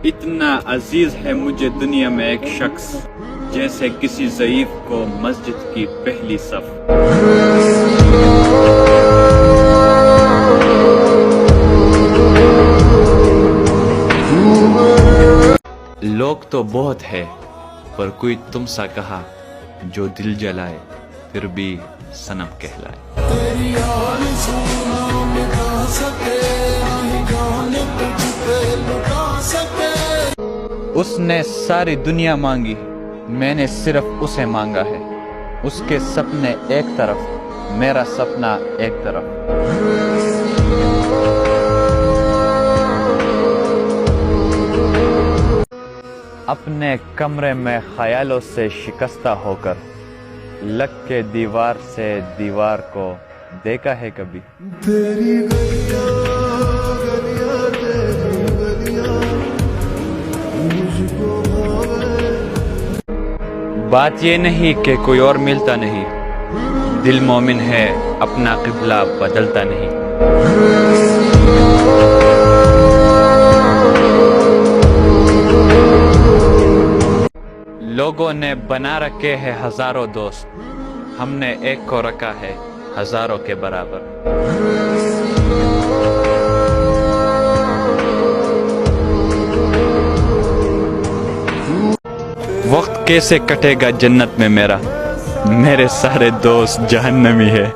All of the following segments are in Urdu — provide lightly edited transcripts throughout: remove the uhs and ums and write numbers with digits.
اتنا عزیز ہے مجھے دنیا میں ایک شخص، جیسے کسی ضعیف کو مسجد کی پہلی صف۔ لوگ تو بہت ہے پر کوئی تم سا کہا، جو دل جلائے پھر بھی صنم کہلائے۔ اس نے ساری دنیا مانگی، میں نے صرف اسے مانگا ہے۔ اس کے سپنے ایک طرف، میرا سپنا ایک طرف۔ اپنے کمرے میں خیالوں سے شکستہ ہو کر، لگ کے دیوار سے دیوار کو دیکھا ہے کبھی؟ تیری گلیاں گلیاں تیری گلیاں مجھ کو بھاوے۔ بات یہ نہیں کہ کوئی اور ملتا نہیں، دل مومن ہے اپنا قبلہ بدلتا نہیں۔ لوگوں نے بنا رکھے ہیں ہزاروں دوست، ہم نے ایک کو رکھا ہے ہزاروں کے برابر۔ وقت کیسے کٹے گا جنت میں میرا، میرے سارے دوست جہنمی ہے۔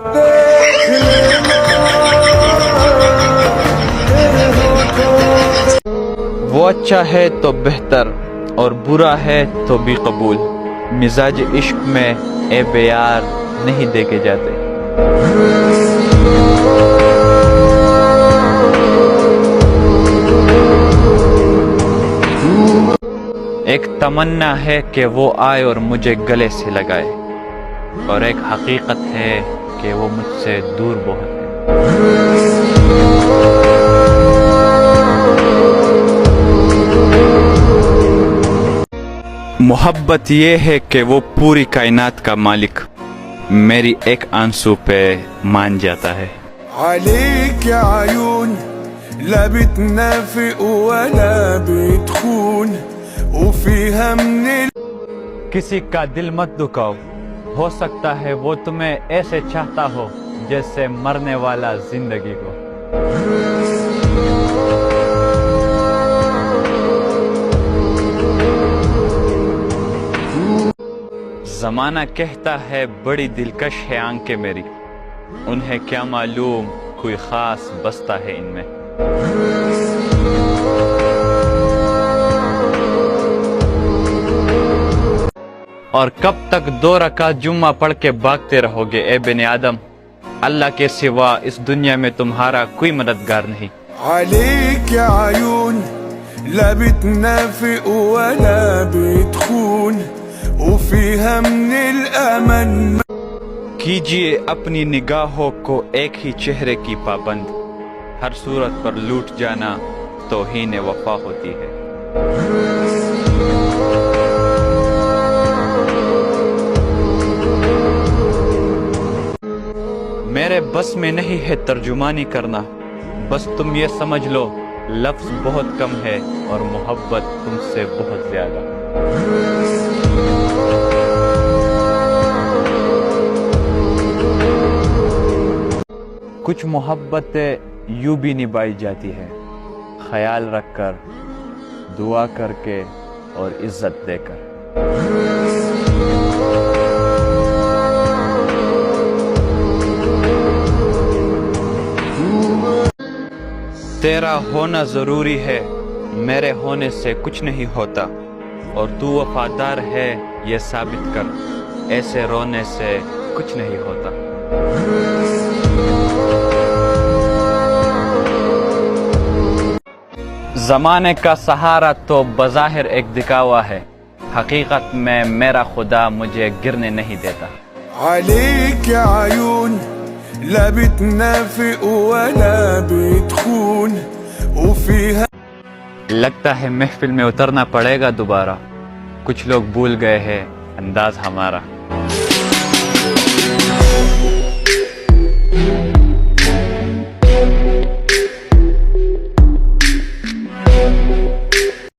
وہ اچھا ہے تو بہتر اور برا ہے تو بھی قبول، مزاج عشق میں اے بیار نہیں دیکھے جاتے۔ ایک تمنا ہے کہ وہ آئے اور مجھے گلے سے لگائے، اور ایک حقیقت ہے کہ وہ مجھ سے دور بہت ہے۔ محبت یہ ہے کہ وہ پوری کائنات کا مالک میری ایک آنسو پہ مان جاتا ہے۔ عليك عيون لا بتنافق ولا بتخون وفيها من کسی کا دل مت دکھاؤ، ہو سکتا ہے وہ تمہیں ایسے چاہتا ہو جیسے مرنے والا زندگی کو۔ زمانہ کہتا ہے بڑی دلکش ہے آنکھیں میری، انہیں کیا معلوم کوئی خاص بستا ہے ان میں۔ اور کب تک 2 رکعت جمعہ پڑھ کے بھاگتے رہو گے اے بنی آدم، اللہ کے سوا اس دنیا میں تمہارا کوئی مددگار نہیں۔ عليك عيون لا بتنافق ولا بتخون وفيها من الأمل۔ کیجئے اپنی نگاہوں کو ایک ہی چہرے کی پابند، ہر صورت پر لوٹ جانا توہین وفا ہوتی ہے۔ میرے بس میں نہیں ہے ترجمانی کرنا، بس تم یہ سمجھ لو لفظ بہت کم ہے اور محبت تم سے بہت زیادہ۔ کچھ محبتیں یوں بھی نبھائی جاتی ہے، خیال رکھ کر، دعا کر کے اور عزت دے کر۔ تیرا ہونا ضروری ہے، میرے ہونے سے کچھ نہیں ہوتا، اور تو وفادار ہے یہ ثابت کر، ایسے رونے سے کچھ نہیں ہوتا۔ زمانے کا سہارا تو بظاہر ایک دکھاوا ہے، حقیقت میں میرا خدا مجھے گرنے نہیں دیتا۔ عليك عيون لا بتنافق ولا بتخون وفيها۔ لگتا ہے محفل میں اترنا پڑے گا دوبارہ، کچھ لوگ بھول گئے ہیں انداز ہمارا۔